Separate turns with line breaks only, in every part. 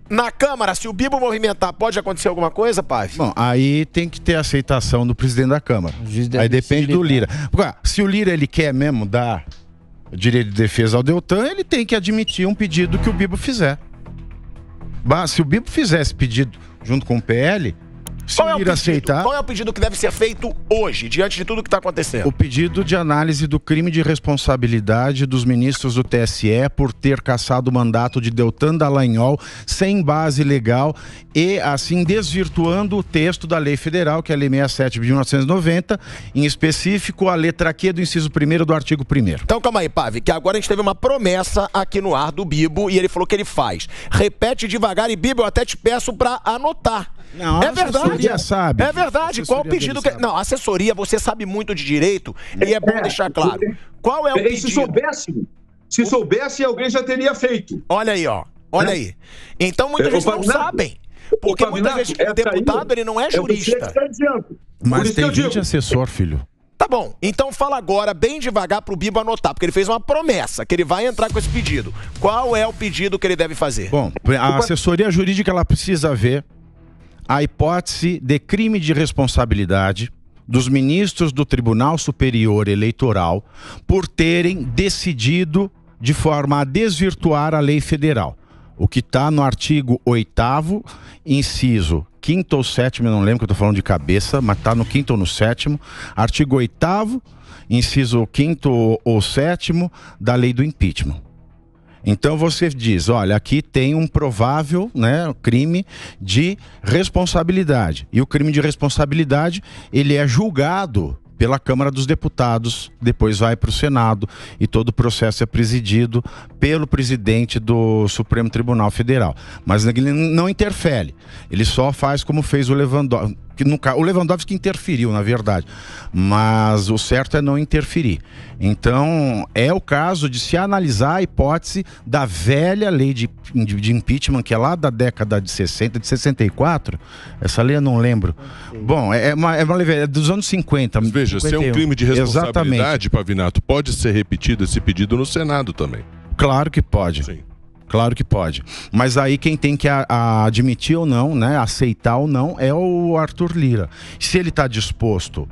Na Câmara, se o Bibo movimentar, pode acontecer alguma coisa, Pave?
Bom, aí tem que ter a aceitação do presidente da Câmara. Aí depende do Lira. Porque, se o Lira ele quer mesmo dar direito de defesa ao Deltan, ele tem que admitir um pedido que o Bibo fizer. Se o Bibo fizer esse pedido junto com o PL, se o Lira aceitar...
Qual é o pedido que deve ser feito hoje, diante de tudo que está acontecendo?
O pedido de análise do crime de responsabilidade dos ministros do TSE por ter cassado o mandato de Deltan Dallagnol sem base legal e, assim, desvirtuando o texto da lei federal, que é a Lei 67 de 1990, em específico a letra Q do inciso 1º do artigo 1º.
Então, calma aí, Pave, que agora a gente teve uma promessa aqui no ar do Bibo e ele falou que ele faz. Repete devagar e, Bibo, eu até te peço para anotar.
Não,
é verdade,
sabe.
É verdade. Qual o pedido que... Não, assessoria, você sabe muito de direito e é bom deixar claro. Qual é o pedido?
Se soubesse, alguém já teria feito.
Olha aí, ó. Olha aí. Então muitas vezes não sabem. Porque muitas vezes o deputado ele não é jurista.
Mas tem 20 assessor, filho.
Tá bom, então fala agora bem devagar pro Bibo anotar, porque ele fez uma promessa que ele vai entrar com esse pedido. Qual é o pedido que ele deve fazer?
Bom, a assessoria jurídica ela precisa ver a hipótese de crime de responsabilidade dos ministros do Tribunal Superior Eleitoral por terem decidido de forma a desvirtuar a lei federal. O que está no artigo 8º, inciso 5º ou 7º, eu não lembro que eu estou falando de cabeça, mas está no 5º ou no 7º, artigo 8º, inciso 5º ou 7º da lei do impeachment. Então você diz, olha, aqui tem um provável, né, crime de responsabilidade. E o crime de responsabilidade, ele é julgado pela Câmara dos Deputados, depois vai para o Senado e todo o processo é presidido pelo presidente do Supremo Tribunal Federal. Mas ele não interfere, ele só faz como fez o Lewandowski. O Lewandowski interferiu, na verdade, mas o certo é não interferir. Então, é o caso de se analisar a hipótese da velha lei de impeachment, que é lá da década de 60, de 64. Essa lei eu não lembro. Bom, é uma lei dos anos 50.
Veja, 51. Se é um crime de responsabilidade, Pavinato, pode ser repetido esse pedido no Senado também.
Claro que pode.
Sim.
Claro que pode. Mas aí quem tem que admitir ou não, né, aceitar ou não, é o Arthur Lira. Se ele está disposto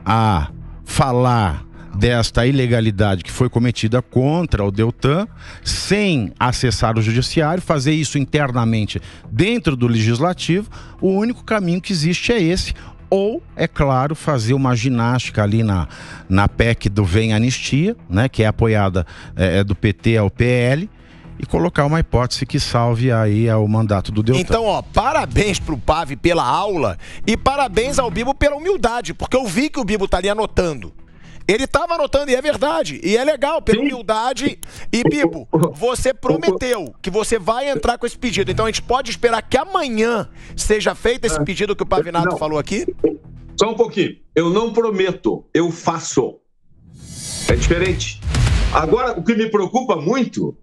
a falar desta ilegalidade que foi cometida contra o Deltan, sem acessar o judiciário, fazer isso internamente dentro do legislativo, o único caminho que existe é esse. Ou, é claro, fazer uma ginástica ali na PEC do Vem Anistia, né, que é apoiada do PT ao PL, e colocar uma hipótese que salve aí o mandato do Deltan.
Então, ó, parabéns pro Pave pela aula e parabéns ao Bibo pela humildade, porque eu vi que o Bibo tá ali anotando. Ele estava anotando e é verdade, e é legal, pela humildade. E, Bibo, você prometeu que você vai entrar com esse pedido, então a gente pode esperar que amanhã seja feito esse pedido que o Pavinato falou aqui?
Só um pouquinho. Eu não prometo, eu faço. É diferente. Agora, o que me preocupa muito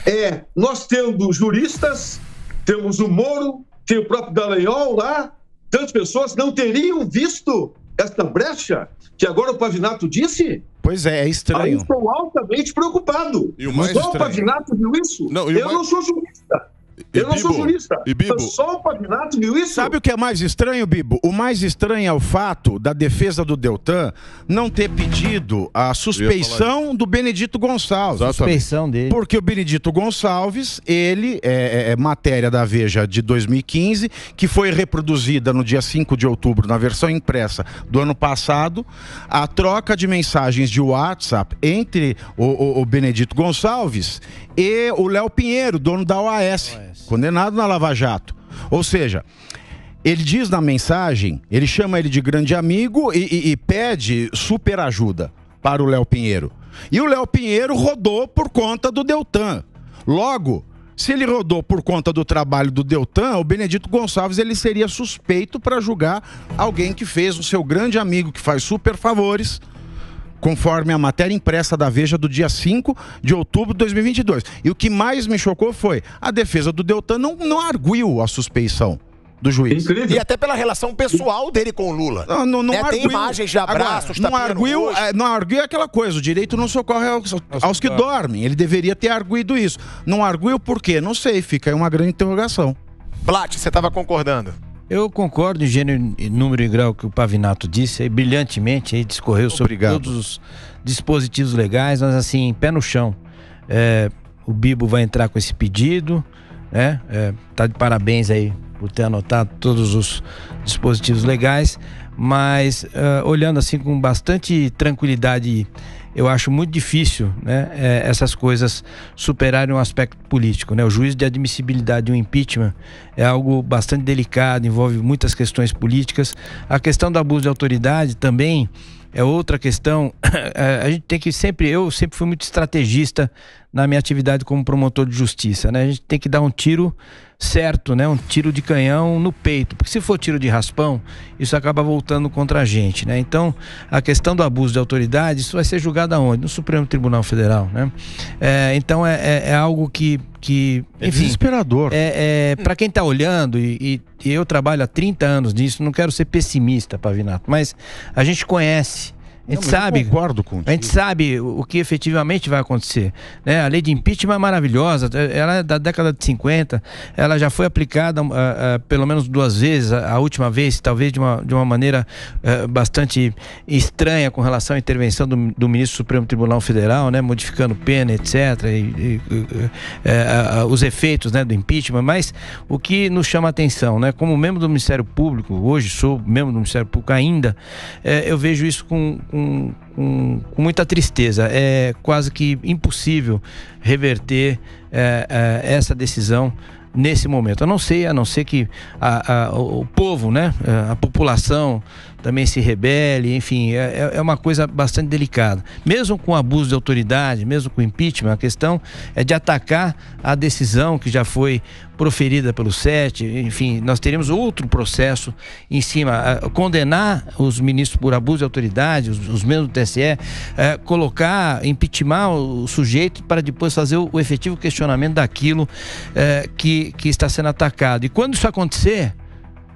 é, nós temos juristas, temos o Moro, tem o próprio Dallagnol lá, tantas pessoas não teriam visto esta brecha que agora o Pavinato disse?
Pois é estranho.
Aí estou altamente preocupado.
E o mais
só o Pavinato viu isso?
Não,
eu não sou jurista. Eu não sou jurista. Só o Pavinato viu isso?
Sabe o que é mais estranho, Bibo? O mais estranho é o fato da defesa do Deltan não ter pedido a suspeição do Benedito Gonçalves.
Suspeição dele.
Porque o Benedito Gonçalves, ele é matéria da Veja de 2015, que foi reproduzida no dia 5 de outubro, na versão impressa do ano passado, a troca de mensagens de WhatsApp entre o Benedito Gonçalves e o Léo Pinheiro, dono da OAS, condenado na Lava Jato. Ou seja, ele diz na mensagem, ele chama ele de grande amigo e pede super ajuda para o Léo Pinheiro. E o Léo Pinheiro rodou por conta do Deltan. Logo, se ele rodou por conta do trabalho do Deltan, o Benedito Gonçalves ele seria suspeito para julgar alguém que fez o seu grande amigo, que faz super favores, conforme a matéria impressa da Veja do dia 5 de outubro de 2022. E o que mais me chocou foi a defesa do Deltan não arguiu a suspeição. do juiz.
Incrível.
E até pela relação pessoal dele com o Lula.
Não
tem imagens de abraços,
não arguiu é aquela coisa, o direito não socorre aos que dormem. Ele deveria ter arguido isso. Não arguiu por quê? Não sei, fica aí uma grande interrogação.
Blat, você estava concordando?
Eu concordo em gênero, número e grau que o Pavinato disse, aí, brilhantemente, aí discorreu sobre todos os dispositivos legais, mas assim, pé no chão. O Bibo vai entrar com esse pedido, né? Tá de parabéns aí por ter anotado todos os dispositivos legais, mas olhando assim com bastante tranquilidade, eu acho muito difícil, né, essas coisas superarem um aspecto político, né? O juízo de admissibilidade de um impeachment é algo bastante delicado, envolve muitas questões políticas. A questão do abuso de autoridade também é outra questão. A gente tem que eu sempre fui muito estrategista na minha atividade como promotor de justiça, né? A gente tem que dar um tiro certo, né? Um tiro de canhão no peito, porque se for tiro de raspão, isso acaba voltando contra a gente, né? Então, a questão do abuso de autoridade, isso vai ser julgado aonde? No Supremo Tribunal Federal, né? Então, é algo que enfim,
é desesperador.
Para quem está olhando, e eu trabalho há 30 anos nisso, não quero ser pessimista, Pavinato, mas a gente conhece. A gente sabe,
concordo contigo.
A gente sabe o que efetivamente vai acontecer, né? A lei de impeachment é maravilhosa, ela é da década de 50, ela já foi aplicada pelo menos 2 vezes, a última vez talvez de uma maneira bastante estranha com relação à intervenção do ministro do Supremo Tribunal Federal, né? Modificando pena, etc. Os efeitos, né, do impeachment, mas o que nos chama a atenção, né? Como membro do Ministério Público, hoje sou membro do Ministério Público ainda, eu vejo isso com muita tristeza. É quase que impossível reverter essa decisão nesse momento. A não ser que o povo, né, a população também se rebele, enfim, é uma coisa bastante delicada. Mesmo com abuso de autoridade, mesmo com impeachment, a questão é de atacar a decisão que já foi proferida pelo SET, enfim, nós teremos outro processo em cima, condenar os ministros por abuso de autoridade, os membros do TSE, impeachment o sujeito para depois fazer o efetivo questionamento daquilo que está sendo atacado. E quando isso acontecer,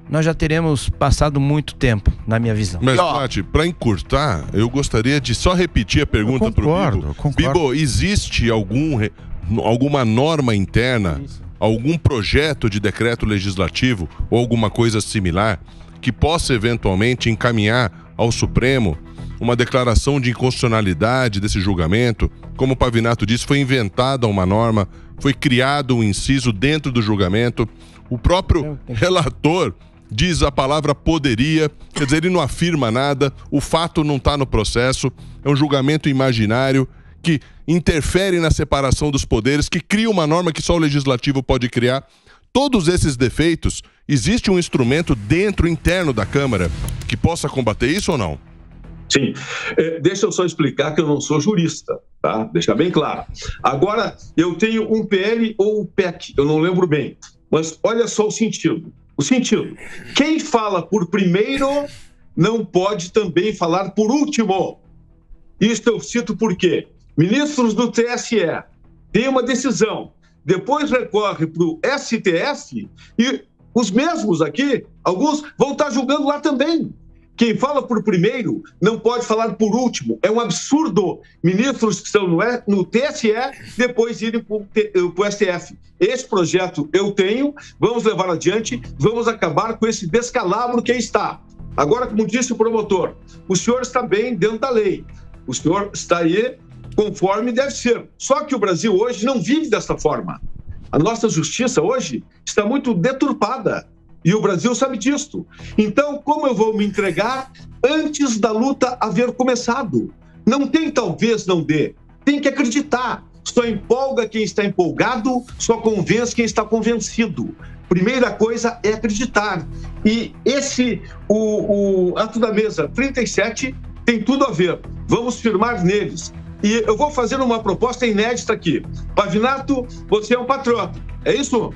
nós já teremos passado muito tempo, na minha visão.
Mas, Paty, para encurtar, eu gostaria de só repetir a pergunta para o Bibo. Bibo, existe alguma norma interna, algum projeto de decreto legislativo ou alguma coisa similar que possa eventualmente encaminhar ao Supremo uma declaração de inconstitucionalidade desse julgamento? Como o Pavinato disse, foi inventada uma norma, foi criado um inciso dentro do julgamento. O próprio relator diz a palavra poderia, quer dizer, ele não afirma nada, o fato não está no processo, é um julgamento imaginário que interfere na separação dos poderes, que cria uma norma que só o legislativo pode criar. Todos esses defeitos, existe um instrumento interno da Câmara que possa combater isso ou não?
Sim. Deixa eu só explicar que eu não sou jurista, tá? Deixa bem claro. Agora, eu tenho um PL ou um PEC, eu não lembro bem, mas olha só o sentido. Quem fala por primeiro não pode também falar por último. Isso eu cito porque ministros do TSE têm uma decisão, depois recorre para o STF e os mesmos aqui, alguns vão estar julgando lá também. Quem fala por primeiro não pode falar por último. É um absurdo ministros que estão no TSE depois irem para o STF. Esse projeto eu tenho, vamos levar adiante, vamos acabar com esse descalabro que aí está. Agora, como disse o promotor, o senhor está bem dentro da lei. O senhor está aí conforme deve ser. Só que o Brasil hoje não vive dessa forma. A nossa justiça hoje está muito deturpada. E o Brasil sabe disso. Então, como eu vou me entregar antes da luta haver começado? Não tem talvez não dê. Tem que acreditar. Só empolga quem está empolgado, só convence quem está convencido. Primeira coisa é acreditar. E o ato da mesa 37 tem tudo a ver. Vamos firmar neles. E eu vou fazer uma proposta inédita aqui. Pavinato, você é um patriota. É isso?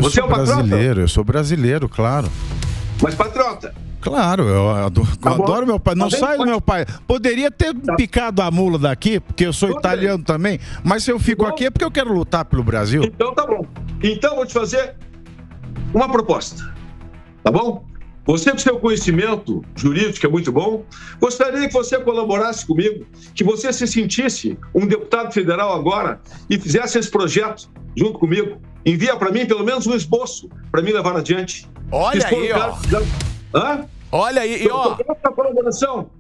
Você sou brasileiro, eu sou brasileiro, claro.
Mas patriota?
Claro, eu adoro meu pai. Não sai do meu pai. Poderia ter picado a mula daqui, porque eu sou italiano também, mas se eu fico aqui é porque eu quero lutar pelo Brasil.
Então tá bom. Então vou te fazer uma proposta, tá bom? Você, com seu conhecimento jurídico, é muito bom, gostaria que você colaborasse comigo, que você se sentisse um deputado federal agora e fizesse esse projeto junto comigo. Envia para mim pelo menos um esboço para mim levar adiante.
Olha aí, ó.
Hã?
Olha aí, ó.
Colaboração.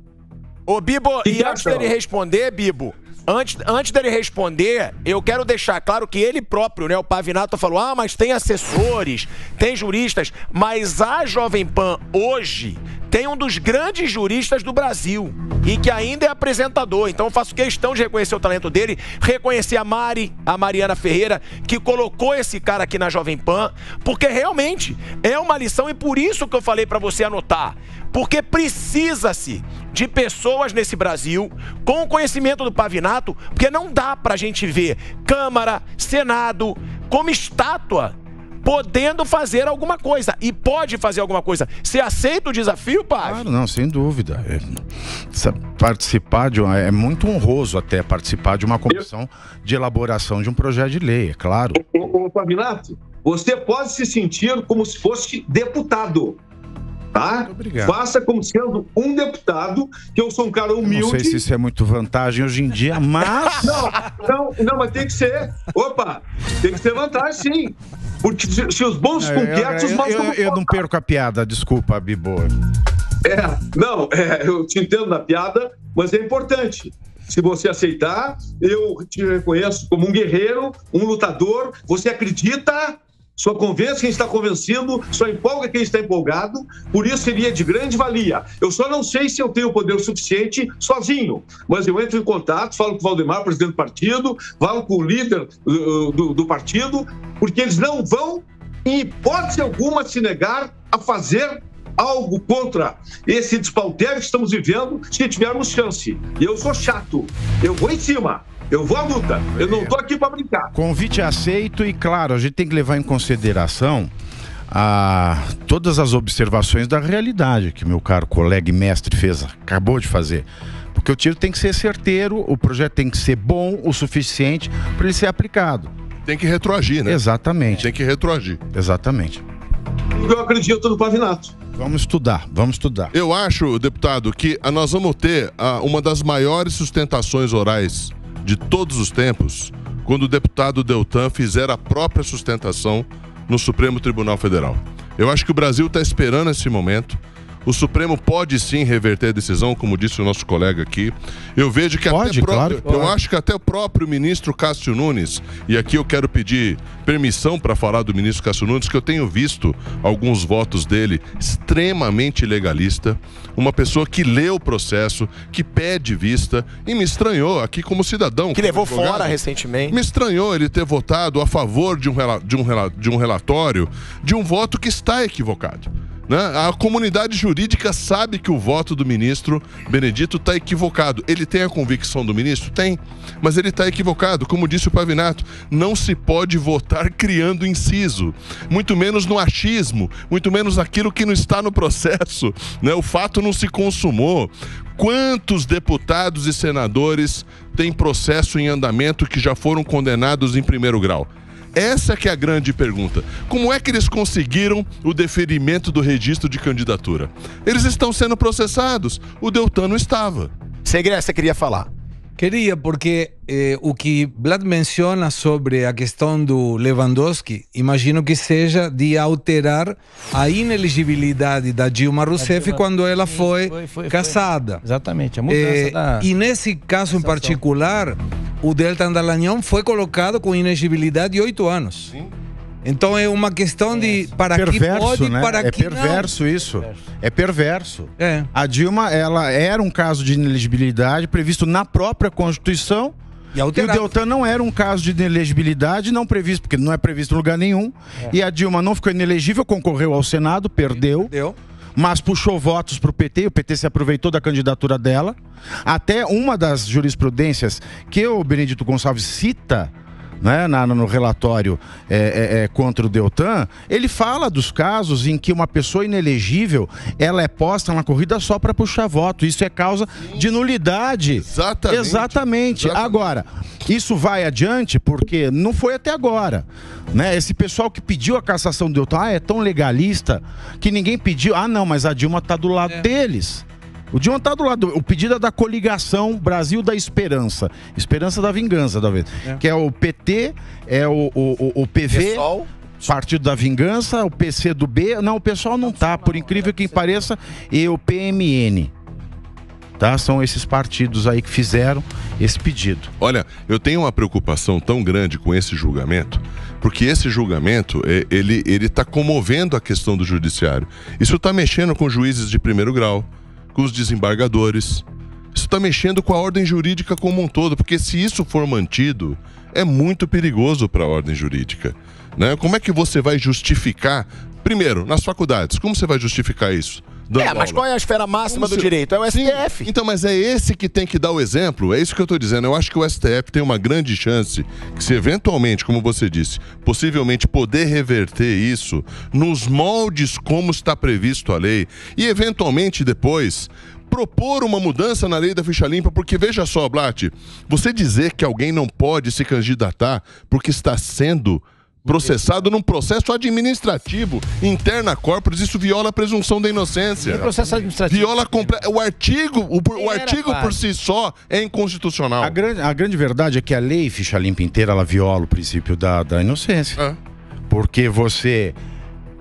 Ô, Bibo,
Que
e antes dele responder, Bibo, antes dele responder, eu quero deixar claro que ele próprio, né, o Pavinato, falou, mas tem assessores, tem juristas, mas a Jovem Pan hoje tem um dos grandes juristas do Brasil e que ainda é apresentador. Então eu faço questão de reconhecer o talento dele, reconhecer a Mariana Ferreira, que colocou esse cara aqui na Jovem Pan, porque realmente é uma lição e por isso que eu falei para você anotar. Porque precisa-se de pessoas nesse Brasil com o conhecimento do Pavinato, porque não dá pra gente ver Câmara, Senado, como estátua, podendo fazer alguma coisa. E pode fazer alguma coisa. Você aceita o desafio, Pav?
Claro, não, sem dúvida. Participar é muito honroso até participar de uma comissão de elaboração de um projeto de lei, é claro.
Ô, Pavinato, você pode se sentir como se fosse deputado. Tá? Faça como sendo um deputado, que eu sou um cara humilde.
Não sei se isso é muito vantagem hoje em dia, mas...
Não, mas tem que ser. Opa, tem que ser vantagem, sim. Porque se os bons conquistos...
Eu não perco a piada, desculpa, Bibo.
Eu te entendo na piada, mas é importante. Se você aceitar, eu te reconheço como um guerreiro, um lutador. Você acredita... Só convence quem está convencido, só empolga quem está empolgado, por isso seria de grande valia. Eu só não sei se eu tenho poder suficiente sozinho, mas eu entro em contato, falo com o Valdemar, presidente do partido, falo com o líder do partido, porque eles não vão, em hipótese alguma, se negar a fazer algo contra esse despautério que estamos vivendo, se tivermos chance. E eu sou chato, eu vou em cima. Eu vou à luta, eu não tô aqui para brincar.
Convite aceito e, claro, a gente tem que levar em consideração todas as observações da realidade que meu caro colega e mestre acabou de fazer. Porque o tiro tem que ser certeiro, o projeto tem que ser bom o suficiente para ele ser aplicado.
Tem que retroagir, né?
Exatamente.
Tem que retroagir.
Exatamente.
Eu acredito no Pavinato.
Vamos estudar.
Eu acho, deputado, que nós vamos ter uma das maiores sustentações orais de todos os tempos, quando o deputado Deltan fizer a própria sustentação no Supremo Tribunal Federal. Eu acho que o Brasil está esperando esse momento. O Supremo pode sim reverter a decisão, como disse o nosso colega aqui. Eu vejo que eu acho que até o próprio ministro Cássio Nunes, e aqui eu quero pedir permissão para falar do ministro Cássio Nunes, que eu tenho visto alguns votos dele extremamente legalista, uma pessoa que lê o processo, que pede vista, e me estranhou aqui como cidadão.
Que levou fora recentemente.
Me estranhou ele ter votado a favor de um relatório, de um voto que está equivocado. A comunidade jurídica sabe que o voto do ministro Benedito está equivocado. Ele tem a convicção do ministro? Tem. Mas ele está equivocado. Como disse o Pavinato, não se pode votar criando inciso. Muito menos no achismo. Muito menos aquilo que não está no processo. O fato não se consumou. Quantos deputados e senadores têm processo em andamento que já foram condenados em primeiro grau? Essa que é a grande pergunta. Como é que eles conseguiram o deferimento do registro de candidatura? Eles estão sendo processados. O Deltan não estava.
Você queria falar?
Queria, porque o que Vlad menciona sobre a questão do Lewandowski, imagino que seja de alterar a inelegibilidade da Dilma Rousseff quando ela foi cassada.
Exatamente, a mudança
e nesse caso em particular, o Deltan Dallagnol foi colocado com inelegibilidade de 8 anos. Sim. Então é uma questão de para que pode,
né?
para que
perverso
não.
Isso. É perverso. A Dilma, ela era um caso de inelegibilidade previsto na própria Constituição. E o Deltan não era um caso de inelegibilidade não previsto, porque não é previsto em lugar nenhum. E a Dilma não ficou inelegível, concorreu ao Senado, perdeu. Mas puxou votos para o PT, o PT se aproveitou da candidatura dela. Até uma das jurisprudências que o Benedito Gonçalves cita né, no relatório contra o Deltan, ele fala dos casos em que uma pessoa inelegível, ela é posta na corrida só para puxar voto. Isso é causa de nulidade. Exatamente. Agora, isso vai adiante porque não foi até agora, né? Esse pessoal que pediu a cassação do Deltan, é tão legalista que ninguém pediu. Não, mas a Dilma tá do lado deles. O Dilma tá do lado. O pedido é da coligação Brasil da Esperança. Esperança da Vingança, talvez. Que é o PT, é o PV, PSOL. Partido da Vingança, o PC do B. Não, o pessoal não tá, por incrível que pareça, e o PMN. Tá? São esses partidos aí que fizeram esse pedido.
Olha, eu tenho uma preocupação tão grande com esse julgamento, porque esse julgamento, ele tá comovendo a questão do judiciário. Isso tá mexendo com juízes de primeiro grau, com os desembargadores. Isso está mexendo com a ordem jurídica como um todo, porque se isso for mantido, é muito perigoso para a ordem jurídica, né? Como é que você vai justificar, primeiro, nas faculdades, como você vai justificar isso?
Mas qual é a esfera máxima do direito? É o STF.
Sim, então, mas é esse que tem que dar o exemplo, é isso que eu estou dizendo. Eu acho que o STF tem uma grande chance que, se eventualmente, como você disse, possivelmente poder reverter isso nos moldes como está previsto a lei e, eventualmente, depois propor uma mudança na lei da ficha limpa, porque veja só, Blatt, você dizer que alguém não pode se candidatar porque está sendo processado num processo administrativo interna corporis, isso viola a presunção da inocência.
Processo administrativo.
Viola o artigo por si só é inconstitucional.
A grande verdade é que a lei ficha limpa inteira, ela viola o princípio da inocência. Porque você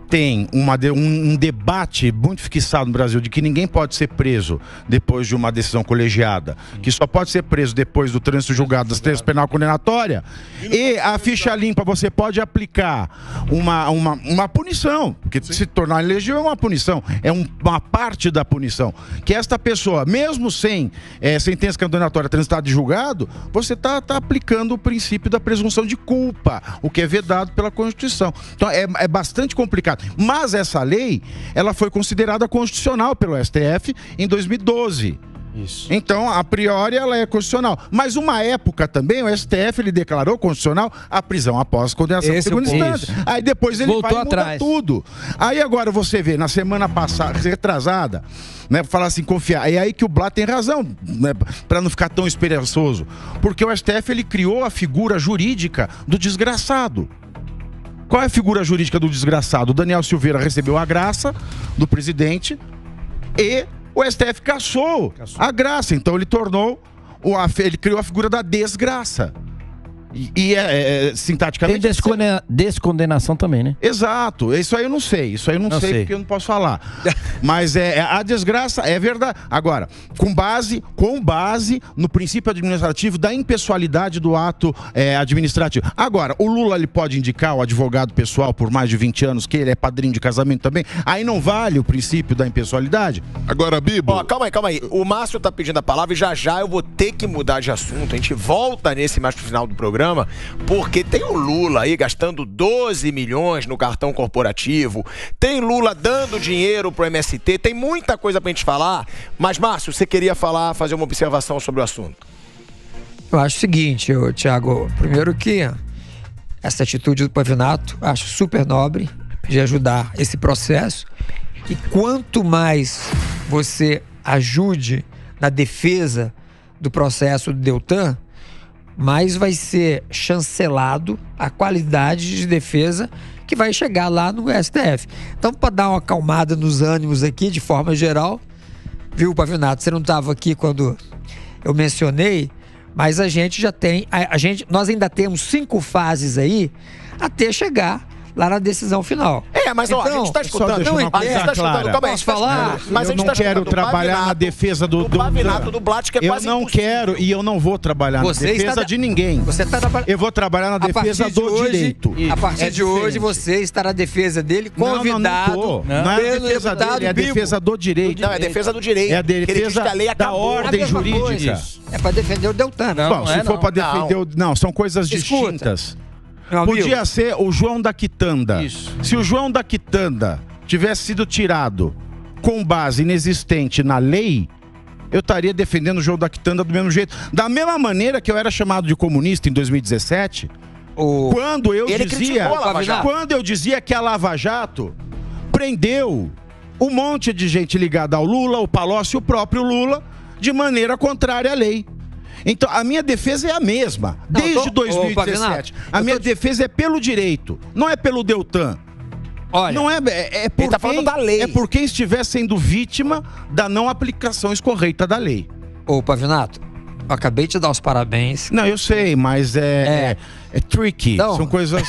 tem um debate muito fixado no Brasil de que ninguém pode ser preso depois de uma decisão colegiada, que só pode ser preso depois do trânsito julgado da sentença penal condenatória, e a ficha limpa você pode aplicar uma punição, porque se tornar inelegível é uma punição, é uma parte da punição, que esta pessoa, mesmo sem sentença condenatória transitada e julgado, você está aplicando o princípio da presunção de culpa, o que é vedado pela Constituição. Então é bastante complicado. Mas essa lei, ela foi considerada constitucional pelo STF em 2012. Isso. Então, a priori, ela é constitucional. Mas uma época também, o STF ele declarou constitucional a prisão após condenação de segunda instância. Aí depois ele
voltou
vai mudar tudo. Aí agora você vê, na semana passada, retrasada, né, falar assim, confiar. É aí que o Blatt tem razão, né, para não ficar tão esperançoso. Porque o STF ele criou a figura jurídica do desgraçado. Qual é a figura jurídica do desgraçado? O Daniel Silveira recebeu a graça do presidente e o STF cassou a graça. Então ele ele criou a figura da desgraça. E sintaticamente...
Tem descondenação também, né?
Exato. Isso aí eu não sei. Isso aí eu não sei porque eu não posso falar. Mas a desgraça é verdade. Agora, com base no princípio administrativo da impessoalidade do ato administrativo. Agora, o Lula ele pode indicar o advogado pessoal por mais de 20 anos, que ele é padrinho de casamento também. Aí não vale o princípio da impessoalidade?
Agora, Bibo...
Calma aí. O Márcio tá pedindo a palavra e já eu vou ter que mudar de assunto. A gente volta nesse mais pro final do programa. Porque tem o Lula aí gastando 12 milhões no cartão corporativo, tem Lula dando dinheiro pro MST, tem muita coisa pra gente falar, mas Márcio, você queria fazer uma observação sobre o assunto?
Eu acho o seguinte, Thiago, primeiro que essa atitude do Pavinato, acho super nobre de ajudar esse processo, e quanto mais você ajude na defesa do processo do Deltan, mais vai ser chancelado a qualidade de defesa que vai chegar lá no STF. Então, para dar uma acalmada nos ânimos aqui, de forma geral, viu, Pavinato, você não estava aqui quando eu mencionei, mas a gente já tem, nós ainda temos 5 fases aí até chegar lá na decisão final.
Mas então, a gente está escutando.
Posso falar? Mas eu não quero trabalhar na defesa do
Pavinato do Blatt, que é quase
impossível. Eu não quero e eu não vou trabalhar na defesa de ninguém. Eu vou trabalhar na defesa do direito.
A partir de hoje, você está na defesa dele, convidado.
Não é a defesa dele, é a defesa do direito.
Não, é a defesa do direito.
É a defesa da ordem jurídica.
É para defender o Deltan.
Bom, se for para defender o... Não, são coisas distintas. Podia ser o João da Quitanda. Isso. Se o João da Quitanda tivesse sido tirado com base inexistente na lei, eu estaria defendendo o João da Quitanda do mesmo jeito. Da mesma maneira que eu era chamado de comunista em 2017, Quando eu dizia que a Lava Jato prendeu um monte de gente ligada ao Lula, o Palocci e o próprio Lula, de maneira contrária à lei. Então, a minha defesa é a mesma, desde 2017. A minha defesa é pelo direito, não é pelo Deltan.
Olha,
não é por
tá falando da lei.
É por quem estiver sendo vítima da não aplicação correta da lei.
Ô, Pavinato, eu acabei de te dar os parabéns.
Não, eu sei, mas é tricky.
Não.
São coisas...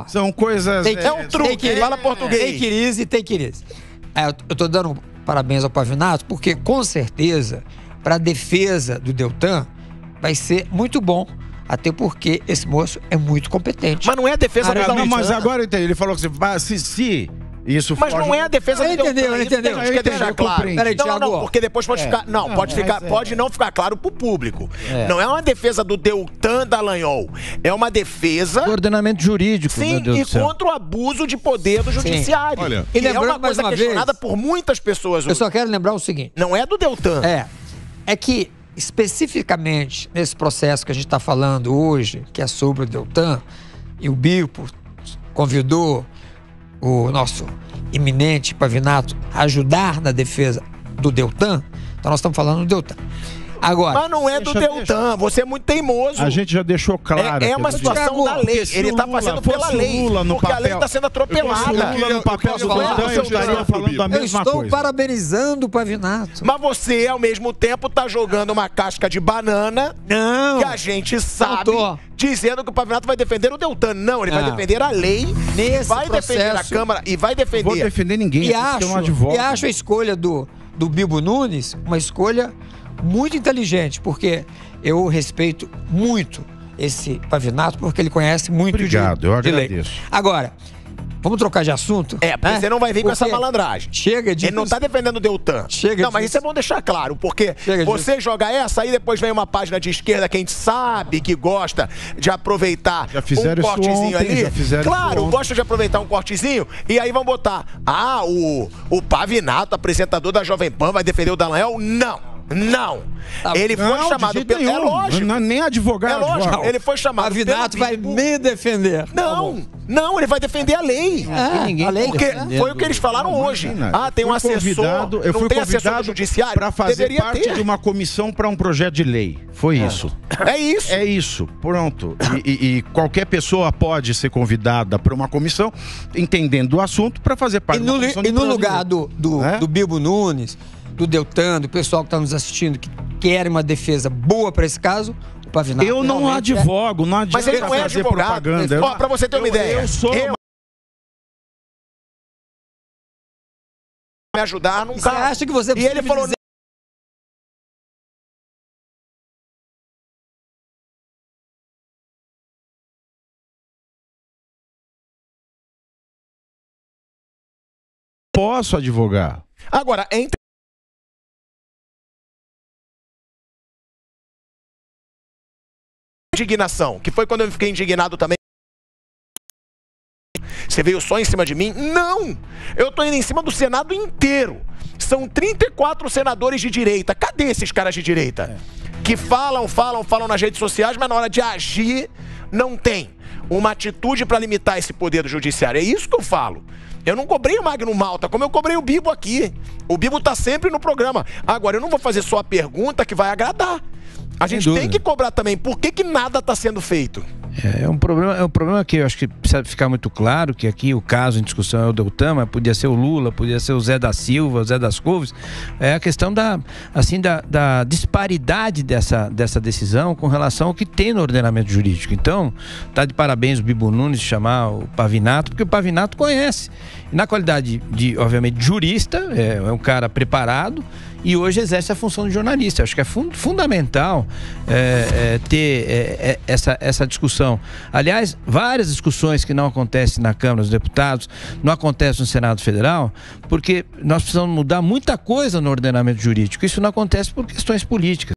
são coisas...
É um truque, fala português. Take it easy. Eu tô dando parabéns ao Pavinato, porque com certeza, para a defesa do Deltan, vai ser muito bom. Até porque esse moço é muito competente.
Mas não é a defesa do Deltan.
Mas agora eu entendi. Ele falou que se isso
mas não é a defesa do Deltan.
Entendeu?
Quer deixar claro.
Peraí, Thiago.
Não, porque depois pode ficar... Não, pode não ficar claro pro público. Não é uma defesa do Deltan Dallagnol. É uma defesa...
do ordenamento jurídico,
sim,
meu Deus do céu.
contra o abuso de poder do judiciário.
Olha,
e é uma coisa questionada por muitas pessoas.
Eu só quero lembrar o seguinte.
Não é do Deltan.
É que, especificamente, nesse processo que a gente está falando hoje, que é sobre o Deltan, e o Bipo convidou o nosso eminente Pavinato a ajudar na defesa do Deltan, então nós estamos falando do Deltan. Agora,
mas não é do Deltan, você é muito teimoso.
A gente já deixou claro.
É uma situação da lei. Ele está fazendo pela lei. Porque a lei está sendo atropelada.
Lula no papel do Deltan, eu estaria falando da mesma coisa.
Eu estou parabenizando o Pavinato.
Mas você, ao mesmo tempo, está jogando uma casca de banana que a gente sabe, dizendo que o Pavinato vai defender o Deltan. Não, ele vai defender a lei, vai defender a Câmara e vai defender...
Não vou defender ninguém,
e acho a escolha do Bibo Nunes uma escolha muito inteligente, porque eu respeito muito esse Pavinato, porque ele conhece muito
eu agradeço.
Lei. Agora, vamos trocar de assunto?
Porque você não vai vir com essa malandragem.
Chega de...
Ele não tá defendendo o Deltan. Mas isso é bom deixar claro, porque você joga essa, aí depois vem uma página de esquerda que a gente sabe que gosta de aproveitar um cortezinho ali. Claro, gosta de aproveitar um cortezinho, e aí vão botar, o Pavinato, apresentador da Jovem Pan, vai defender o Dallagnol? Não. Ele foi chamado pelo... É lógico.
Não, nem advogado.
É lógico. Ele foi chamado pelo...
Pavinato vai me defender.
Não, ele vai defender a lei.
A lei.
Porque foi o que eles falaram hoje. Tem um assessor,
eu fui
convidado judiciário
para fazer parte de uma comissão para um projeto de lei. Foi isso.
É isso.
É isso. Pronto. E qualquer pessoa pode ser convidada para uma comissão, entendendo o assunto, para fazer parte de uma comissão de
no lugar do Bibo Nunes, do Deltan, do pessoal que está nos assistindo, que quer uma defesa boa para esse caso, o Pavinato...
Eu não advogo, não adianta.
Mas ele não é advogado. Para você ter uma ideia.
Eu sou...
me ajudar num caso.
Você acha que você
e ele falou...
Posso advogar.
Agora, indignação, que foi quando eu fiquei indignado também. Você veio só em cima de mim? Não! Eu tô indo em cima do Senado inteiro. São 34 senadores de direita. Cadê esses caras de direita? Que falam nas redes sociais, mas na hora de agir, não tem uma atitude para limitar esse poder do judiciário. É isso que eu falo. Eu não cobrei o Magno Malta, como eu cobrei o Bibo aqui. O Bibo tá sempre no programa. Agora, eu não vou fazer só a pergunta que vai agradar. A gente tem que cobrar também. Por que nada está sendo feito?
É um problema que eu acho que precisa ficar muito claro, que aqui o caso em discussão é o Deltan, mas podia ser o Lula, podia ser o Zé da Silva, o Zé das Couves. É a questão da disparidade dessa decisão com relação ao que tem no ordenamento jurídico. Então, tá de parabéns o Bibo Nunes chamar o Pavinato, porque o Pavinato conhece. Na qualidade de, obviamente, jurista, é um cara preparado, e hoje exerce a função de jornalista. Eu acho que é fundamental ter essa discussão. Aliás, várias discussões que não acontecem na Câmara dos Deputados, não acontecem no Senado Federal, porque nós precisamos mudar muita coisa no ordenamento jurídico. Isso não acontece por questões políticas.